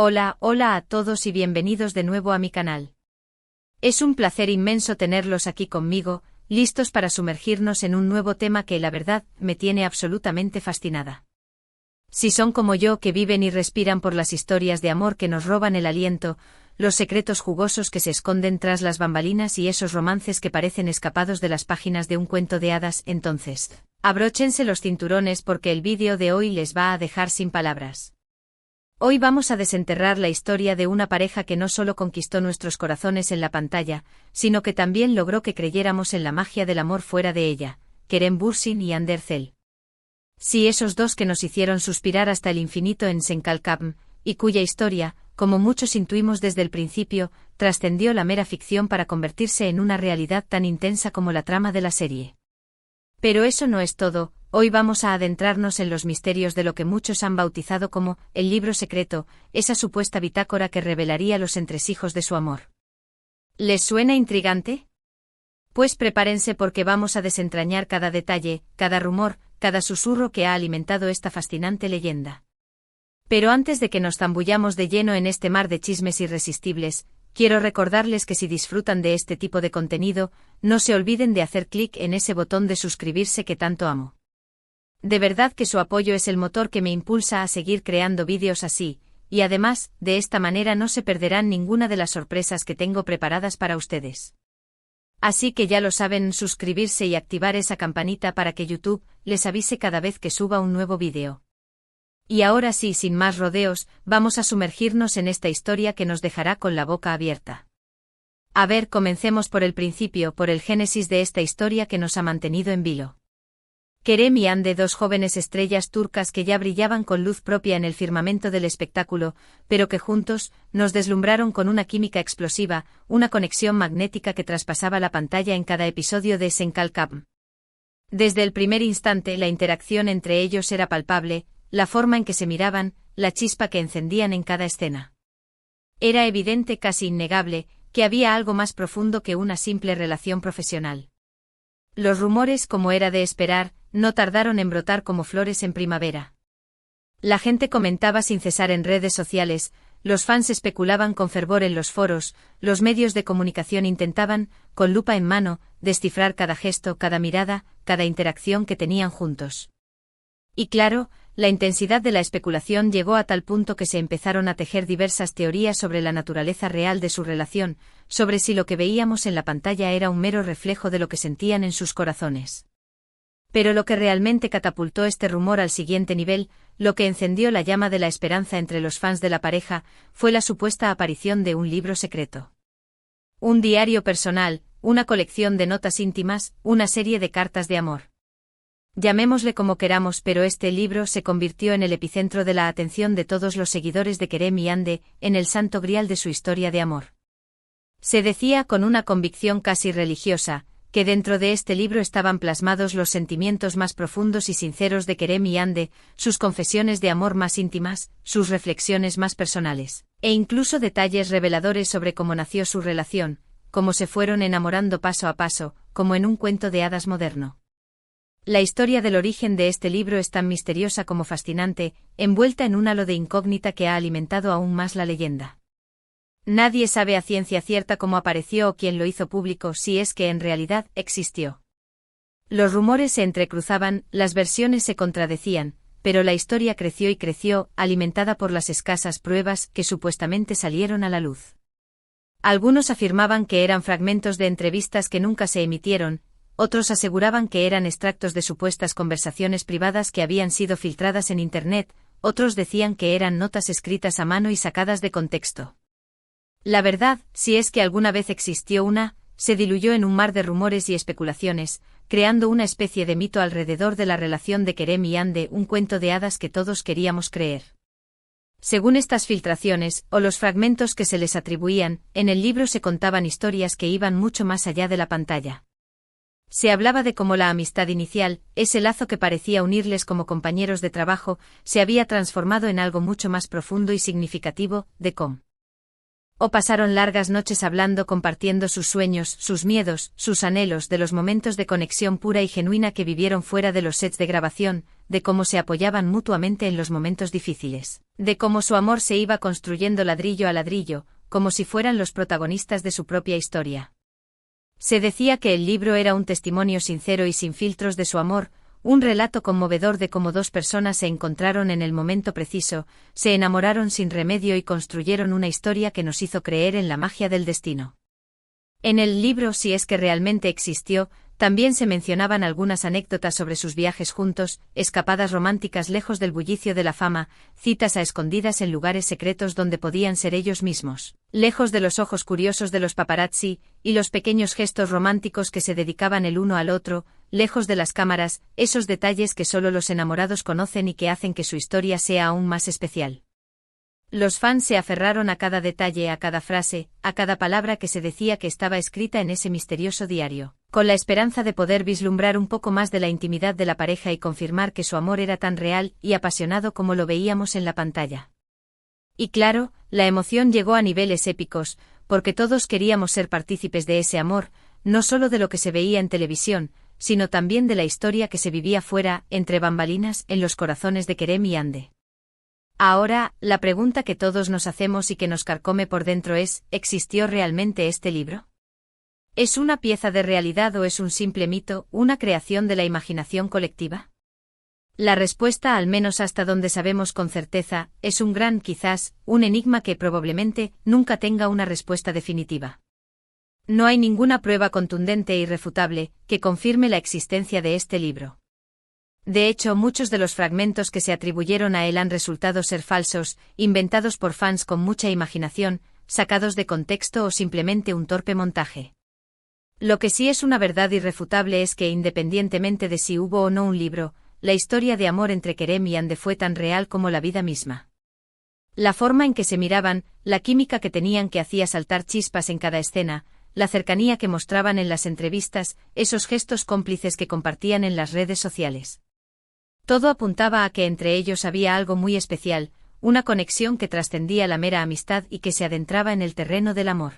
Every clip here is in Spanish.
Hola, hola a todos y bienvenidos de nuevo a mi canal. Es un placer inmenso tenerlos aquí conmigo, listos para sumergirnos en un nuevo tema que la verdad me tiene absolutamente fascinada. Si son como yo que viven y respiran por las historias de amor que nos roban el aliento, los secretos jugosos que se esconden tras las bambalinas y esos romances que parecen escapados de las páginas de un cuento de hadas, entonces, abróchense los cinturones porque el vídeo de hoy les va a dejar sin palabras. Hoy vamos a desenterrar la historia de una pareja que no solo conquistó nuestros corazones en la pantalla, sino que también logró que creyéramos en la magia del amor fuera de ella, Kerem Bürsin y Hande Erçel. Sí, esos dos que nos hicieron suspirar hasta el infinito en Senkalkam, y cuya historia, como muchos intuimos desde el principio, trascendió la mera ficción para convertirse en una realidad tan intensa como la trama de la serie. Pero eso no es todo. Hoy vamos a adentrarnos en los misterios de lo que muchos han bautizado como el libro secreto, esa supuesta bitácora que revelaría los entresijos de su amor. ¿Les suena intrigante? Pues prepárense porque vamos a desentrañar cada detalle, cada rumor, cada susurro que ha alimentado esta fascinante leyenda. Pero antes de que nos zambullamos de lleno en este mar de chismes irresistibles, quiero recordarles que si disfrutan de este tipo de contenido, no se olviden de hacer clic en ese botón de suscribirse que tanto amo. De verdad que su apoyo es el motor que me impulsa a seguir creando vídeos así, y además, de esta manera no se perderán ninguna de las sorpresas que tengo preparadas para ustedes. Así que ya lo saben, suscribirse y activar esa campanita para que YouTube les avise cada vez que suba un nuevo vídeo. Y ahora sí, sin más rodeos, vamos a sumergirnos en esta historia que nos dejará con la boca abierta. A ver, comencemos por el principio, por el génesis de esta historia que nos ha mantenido en vilo. Kerem y Hande, dos jóvenes estrellas turcas que ya brillaban con luz propia en el firmamento del espectáculo, pero que juntos nos deslumbraron con una química explosiva, una conexión magnética que traspasaba la pantalla en cada episodio de Senkalkam. Desde el primer instante la interacción entre ellos era palpable, la forma en que se miraban, la chispa que encendían en cada escena. Era evidente, casi innegable, que había algo más profundo que una simple relación profesional. Los rumores, como era de esperar, no tardaron en brotar como flores en primavera. La gente comentaba sin cesar en redes sociales, los fans especulaban con fervor en los foros, los medios de comunicación intentaban, con lupa en mano, descifrar cada gesto, cada mirada, cada interacción que tenían juntos. Y claro, la intensidad de la especulación llegó a tal punto que se empezaron a tejer diversas teorías sobre la naturaleza real de su relación, sobre si lo que veíamos en la pantalla era un mero reflejo de lo que sentían en sus corazones. Pero lo que realmente catapultó este rumor al siguiente nivel, lo que encendió la llama de la esperanza entre los fans de la pareja, fue la supuesta aparición de un libro secreto. Un diario personal, una colección de notas íntimas, una serie de cartas de amor. Llamémosle como queramos, pero este libro se convirtió en el epicentro de la atención de todos los seguidores de Kerem y Hande, en el santo grial de su historia de amor. Se decía con una convicción casi religiosa, que dentro de este libro estaban plasmados los sentimientos más profundos y sinceros de Kerem y Hande, sus confesiones de amor más íntimas, sus reflexiones más personales, e incluso detalles reveladores sobre cómo nació su relación, cómo se fueron enamorando paso a paso, como en un cuento de hadas moderno. La historia del origen de este libro es tan misteriosa como fascinante, envuelta en un halo de incógnita que ha alimentado aún más la leyenda. Nadie sabe a ciencia cierta cómo apareció o quién lo hizo público, si es que en realidad existió. Los rumores se entrecruzaban, las versiones se contradecían, pero la historia creció y creció, alimentada por las escasas pruebas que supuestamente salieron a la luz. Algunos afirmaban que eran fragmentos de entrevistas que nunca se emitieron, otros aseguraban que eran extractos de supuestas conversaciones privadas que habían sido filtradas en Internet, otros decían que eran notas escritas a mano y sacadas de contexto. La verdad, si es que alguna vez existió una, se diluyó en un mar de rumores y especulaciones, creando una especie de mito alrededor de la relación de Kerem y Hande, un cuento de hadas que todos queríamos creer. Según estas filtraciones, o los fragmentos que se les atribuían, en el libro se contaban historias que iban mucho más allá de la pantalla. Se hablaba de cómo la amistad inicial, ese lazo que parecía unirles como compañeros de trabajo, se había transformado en algo mucho más profundo y significativo, de cómo O pasaron largas noches hablando, compartiendo sus sueños, sus miedos, sus anhelos, de los momentos de conexión pura y genuina que vivieron fuera de los sets de grabación, de cómo se apoyaban mutuamente en los momentos difíciles, de cómo su amor se iba construyendo ladrillo a ladrillo, como si fueran los protagonistas de su propia historia. Se decía que el libro era un testimonio sincero y sin filtros de su amor, un relato conmovedor de cómo dos personas se encontraron en el momento preciso, se enamoraron sin remedio y construyeron una historia que nos hizo creer en la magia del destino. En el libro, si es que realmente existió, también se mencionaban algunas anécdotas sobre sus viajes juntos, escapadas románticas lejos del bullicio de la fama, citas a escondidas en lugares secretos donde podían ser ellos mismos, lejos de los ojos curiosos de los paparazzi, y los pequeños gestos románticos que se dedicaban el uno al otro, lejos de las cámaras, esos detalles que solo los enamorados conocen y que hacen que su historia sea aún más especial. Los fans se aferraron a cada detalle, a cada frase, a cada palabra que se decía que estaba escrita en ese misterioso diario, con la esperanza de poder vislumbrar un poco más de la intimidad de la pareja y confirmar que su amor era tan real y apasionado como lo veíamos en la pantalla. Y claro, la emoción llegó a niveles épicos, porque todos queríamos ser partícipes de ese amor, no solo de lo que se veía en televisión, sino también de la historia que se vivía fuera, entre bambalinas, en los corazones de Kerem y Hande. Ahora, la pregunta que todos nos hacemos y que nos carcome por dentro es, ¿existió realmente este libro? ¿Es una pieza de realidad o es un simple mito, una creación de la imaginación colectiva? La respuesta, al menos hasta donde sabemos con certeza, es un gran quizás, un enigma que probablemente nunca tenga una respuesta definitiva. No hay ninguna prueba contundente e irrefutable que confirme la existencia de este libro. De hecho, muchos de los fragmentos que se atribuyeron a él han resultado ser falsos, inventados por fans con mucha imaginación, sacados de contexto o simplemente un torpe montaje. Lo que sí es una verdad irrefutable es que, independientemente de si hubo o no un libro, la historia de amor entre Kerem y Hande fue tan real como la vida misma. La forma en que se miraban, la química que tenían que hacía saltar chispas en cada escena, la cercanía que mostraban en las entrevistas, esos gestos cómplices que compartían en las redes sociales. Todo apuntaba a que entre ellos había algo muy especial, una conexión que trascendía la mera amistad y que se adentraba en el terreno del amor.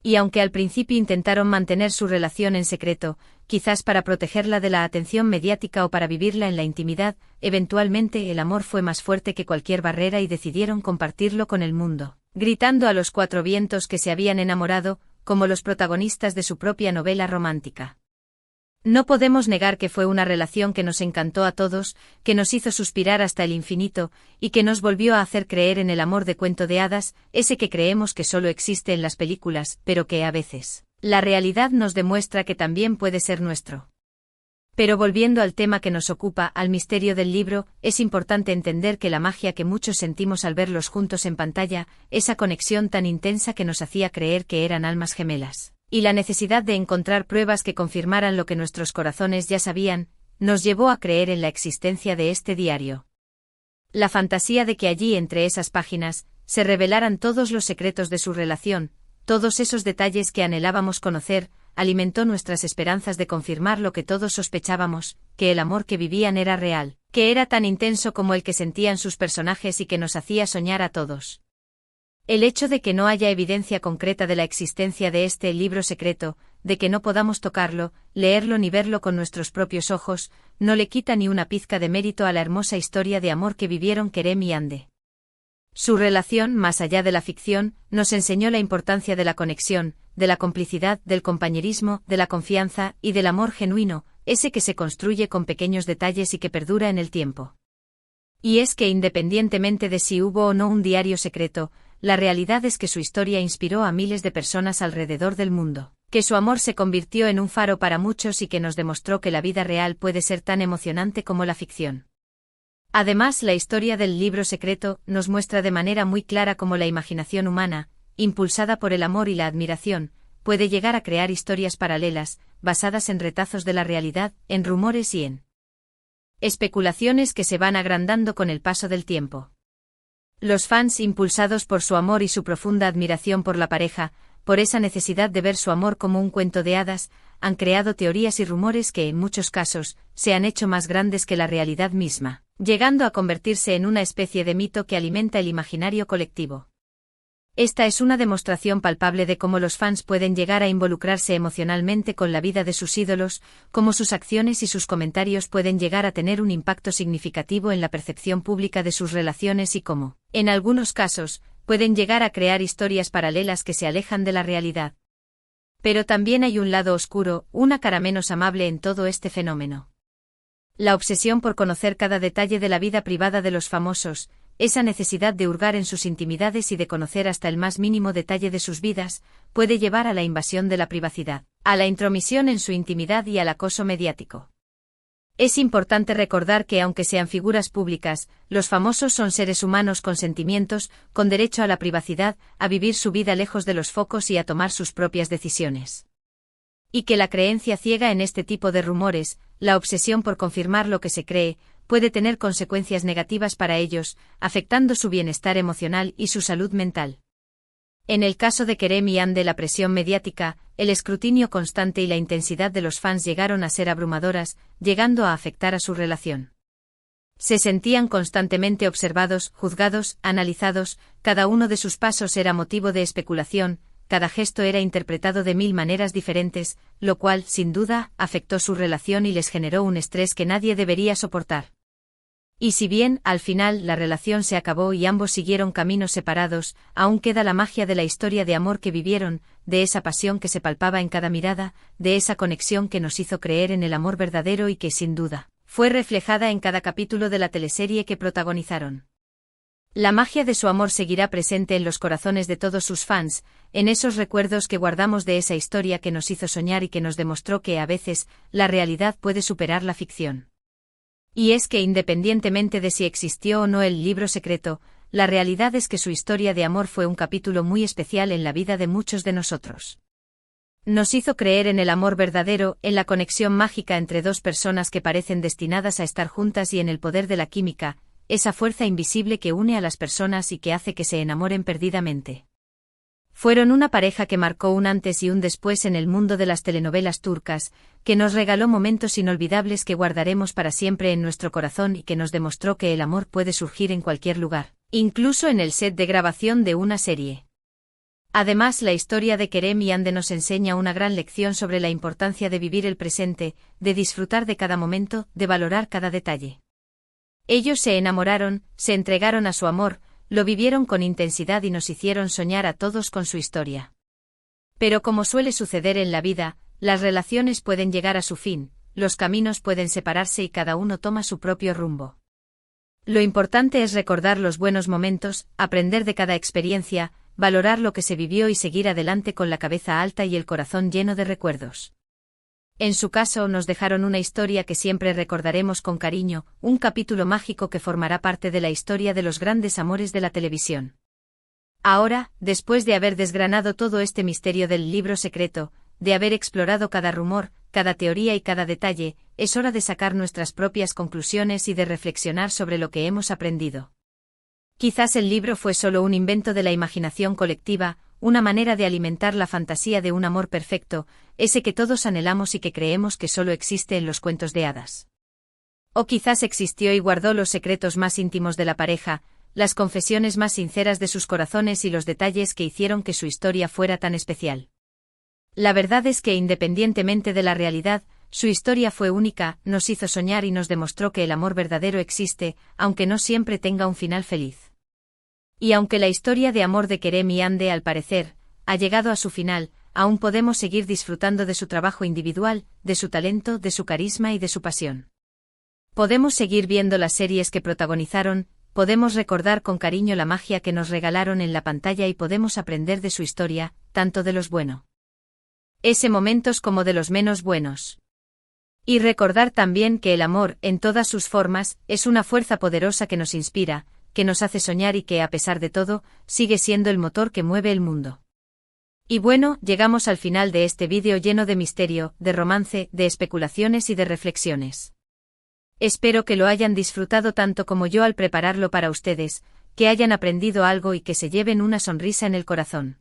Y aunque al principio intentaron mantener su relación en secreto, quizás para protegerla de la atención mediática o para vivirla en la intimidad, eventualmente el amor fue más fuerte que cualquier barrera y decidieron compartirlo con el mundo, gritando a los cuatro vientos que se habían enamorado, como los protagonistas de su propia novela romántica. No podemos negar que fue una relación que nos encantó a todos, que nos hizo suspirar hasta el infinito, y que nos volvió a hacer creer en el amor de cuento de hadas, ese que creemos que solo existe en las películas, pero que a veces, la realidad nos demuestra que también puede ser nuestro. Pero volviendo al tema que nos ocupa, al misterio del libro, es importante entender que la magia que muchos sentimos al verlos juntos en pantalla, esa conexión tan intensa que nos hacía creer que eran almas gemelas, y la necesidad de encontrar pruebas que confirmaran lo que nuestros corazones ya sabían, nos llevó a creer en la existencia de este diario. La fantasía de que allí entre esas páginas, se revelaran todos los secretos de su relación, todos esos detalles que anhelábamos conocer, alimentó nuestras esperanzas de confirmar lo que todos sospechábamos, que el amor que vivían era real, que era tan intenso como el que sentían sus personajes y que nos hacía soñar a todos. El hecho de que no haya evidencia concreta de la existencia de este libro secreto, de que no podamos tocarlo, leerlo ni verlo con nuestros propios ojos, no le quita ni una pizca de mérito a la hermosa historia de amor que vivieron Kerem y Hande. Su relación, más allá de la ficción, nos enseñó la importancia de la conexión, de la complicidad, del compañerismo, de la confianza y del amor genuino, ese que se construye con pequeños detalles y que perdura en el tiempo. Y es que independientemente de si hubo o no un diario secreto, la realidad es que su historia inspiró a miles de personas alrededor del mundo, que su amor se convirtió en un faro para muchos y que nos demostró que la vida real puede ser tan emocionante como la ficción. Además, la historia del libro secreto nos muestra de manera muy clara cómo la imaginación humana, impulsada por el amor y la admiración, puede llegar a crear historias paralelas, basadas en retazos de la realidad, en rumores y en especulaciones que se van agrandando con el paso del tiempo. Los fans, impulsados por su amor y su profunda admiración por la pareja, por esa necesidad de ver su amor como un cuento de hadas, han creado teorías y rumores que, en muchos casos, se han hecho más grandes que la realidad misma, llegando a convertirse en una especie de mito que alimenta el imaginario colectivo. Esta es una demostración palpable de cómo los fans pueden llegar a involucrarse emocionalmente con la vida de sus ídolos, cómo sus acciones y sus comentarios pueden llegar a tener un impacto significativo en la percepción pública de sus relaciones y cómo, en algunos casos, pueden llegar a crear historias paralelas que se alejan de la realidad. Pero también hay un lado oscuro, una cara menos amable en todo este fenómeno. La obsesión por conocer cada detalle de la vida privada de los famosos, esa necesidad de hurgar en sus intimidades y de conocer hasta el más mínimo detalle de sus vidas, puede llevar a la invasión de la privacidad, a la intromisión en su intimidad y al acoso mediático. Es importante recordar que aunque sean figuras públicas, los famosos son seres humanos con sentimientos, con derecho a la privacidad, a vivir su vida lejos de los focos y a tomar sus propias decisiones. Y que la creencia ciega en este tipo de rumores, la obsesión por confirmar lo que se cree, puede tener consecuencias negativas para ellos, afectando su bienestar emocional y su salud mental. En el caso de Kerem y Ande, la presión mediática, el escrutinio constante y la intensidad de los fans llegaron a ser abrumadoras, llegando a afectar a su relación. Se sentían constantemente observados, juzgados, analizados, cada uno de sus pasos era motivo de especulación, cada gesto era interpretado de 1000 maneras diferentes, lo cual, sin duda, afectó su relación y les generó un estrés que nadie debería soportar. Y si bien, al final, la relación se acabó y ambos siguieron caminos separados, aún queda la magia de la historia de amor que vivieron, de esa pasión que se palpaba en cada mirada, de esa conexión que nos hizo creer en el amor verdadero y que, sin duda, fue reflejada en cada capítulo de la teleserie que protagonizaron. La magia de su amor seguirá presente en los corazones de todos sus fans, en esos recuerdos que guardamos de esa historia que nos hizo soñar y que nos demostró que, a veces, la realidad puede superar la ficción. Y es que independientemente de si existió o no el libro secreto, la realidad es que su historia de amor fue un capítulo muy especial en la vida de muchos de nosotros. Nos hizo creer en el amor verdadero, en la conexión mágica entre dos personas que parecen destinadas a estar juntas y en el poder de la química, esa fuerza invisible que une a las personas y que hace que se enamoren perdidamente. Fueron una pareja que marcó un antes y un después en el mundo de las telenovelas turcas, que nos regaló momentos inolvidables que guardaremos para siempre en nuestro corazón y que nos demostró que el amor puede surgir en cualquier lugar, incluso en el set de grabación de una serie. Además, la historia de Kerem y Ande nos enseña una gran lección sobre la importancia de vivir el presente, de disfrutar de cada momento, de valorar cada detalle. Ellos se enamoraron, se entregaron a su amor, lo vivieron con intensidad y nos hicieron soñar a todos con su historia. Pero como suele suceder en la vida, las relaciones pueden llegar a su fin, los caminos pueden separarse y cada uno toma su propio rumbo. Lo importante es recordar los buenos momentos, aprender de cada experiencia, valorar lo que se vivió y seguir adelante con la cabeza alta y el corazón lleno de recuerdos. En su caso, nos dejaron una historia que siempre recordaremos con cariño, un capítulo mágico que formará parte de la historia de los grandes amores de la televisión. Ahora, después de haber desgranado todo este misterio del libro secreto, de haber explorado cada rumor, cada teoría y cada detalle, es hora de sacar nuestras propias conclusiones y de reflexionar sobre lo que hemos aprendido. Quizás el libro fue solo un invento de la imaginación colectiva, una manera de alimentar la fantasía de un amor perfecto, ese que todos anhelamos y que creemos que solo existe en los cuentos de hadas. O quizás existió y guardó los secretos más íntimos de la pareja, las confesiones más sinceras de sus corazones y los detalles que hicieron que su historia fuera tan especial. La verdad es que independientemente de la realidad, su historia fue única, nos hizo soñar y nos demostró que el amor verdadero existe, aunque no siempre tenga un final feliz. Y aunque la historia de amor de Kerem y Ande, al parecer, ha llegado a su final, aún podemos seguir disfrutando de su trabajo individual, de su talento, de su carisma y de su pasión. Podemos seguir viendo las series que protagonizaron, podemos recordar con cariño la magia que nos regalaron en la pantalla y podemos aprender de su historia, tanto de los buenos momentos como de los menos buenos. Y recordar también que el amor, en todas sus formas, es una fuerza poderosa que nos inspira, que nos hace soñar y que, a pesar de todo, sigue siendo el motor que mueve el mundo. Y bueno, llegamos al final de este vídeo lleno de misterio, de romance, de especulaciones y de reflexiones. Espero que lo hayan disfrutado tanto como yo al prepararlo para ustedes, que hayan aprendido algo y que se lleven una sonrisa en el corazón.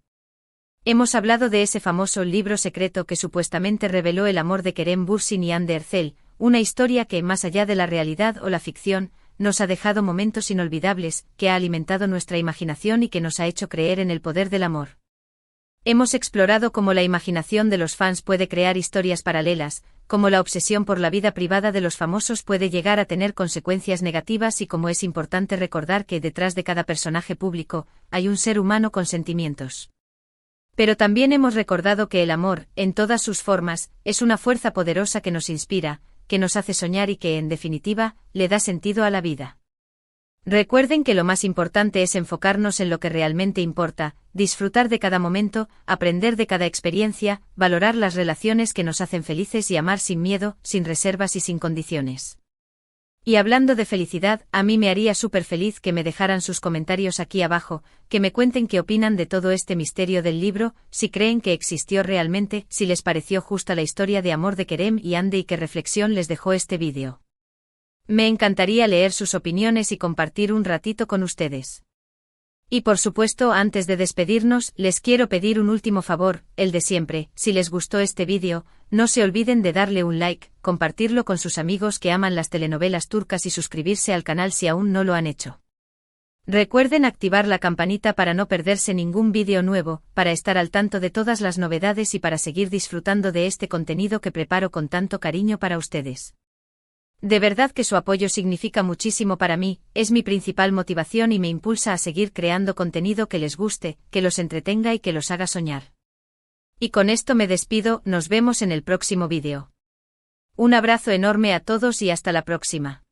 Hemos hablado de ese famoso libro secreto que supuestamente reveló el amor de Kerem Bürsin y Hande Erçel, una historia que, más allá de la realidad o la ficción, nos ha dejado momentos inolvidables, que ha alimentado nuestra imaginación y que nos ha hecho creer en el poder del amor. Hemos explorado cómo la imaginación de los fans puede crear historias paralelas, cómo la obsesión por la vida privada de los famosos puede llegar a tener consecuencias negativas y cómo es importante recordar que detrás de cada personaje público hay un ser humano con sentimientos. Pero también hemos recordado que el amor, en todas sus formas, es una fuerza poderosa que nos inspira, que nos hace soñar y que, en definitiva, le da sentido a la vida. Recuerden que lo más importante es enfocarnos en lo que realmente importa, disfrutar de cada momento, aprender de cada experiencia, valorar las relaciones que nos hacen felices y amar sin miedo, sin reservas y sin condiciones. Y hablando de felicidad, a mí me haría súper feliz que me dejaran sus comentarios aquí abajo, que me cuenten qué opinan de todo este misterio del libro, si creen que existió realmente, si les pareció justa la historia de amor de Kerem y Andy y qué reflexión les dejó este vídeo. Me encantaría leer sus opiniones y compartir un ratito con ustedes. Y por supuesto, antes de despedirnos, les quiero pedir un último favor, el de siempre. Si les gustó este vídeo, no se olviden de darle un like, compartirlo con sus amigos que aman las telenovelas turcas y suscribirse al canal si aún no lo han hecho. Recuerden activar la campanita para no perderse ningún vídeo nuevo, para estar al tanto de todas las novedades y para seguir disfrutando de este contenido que preparo con tanto cariño para ustedes. De verdad que su apoyo significa muchísimo para mí, es mi principal motivación y me impulsa a seguir creando contenido que les guste, que los entretenga y que los haga soñar. Y con esto me despido, nos vemos en el próximo vídeo. Un abrazo enorme a todos y hasta la próxima.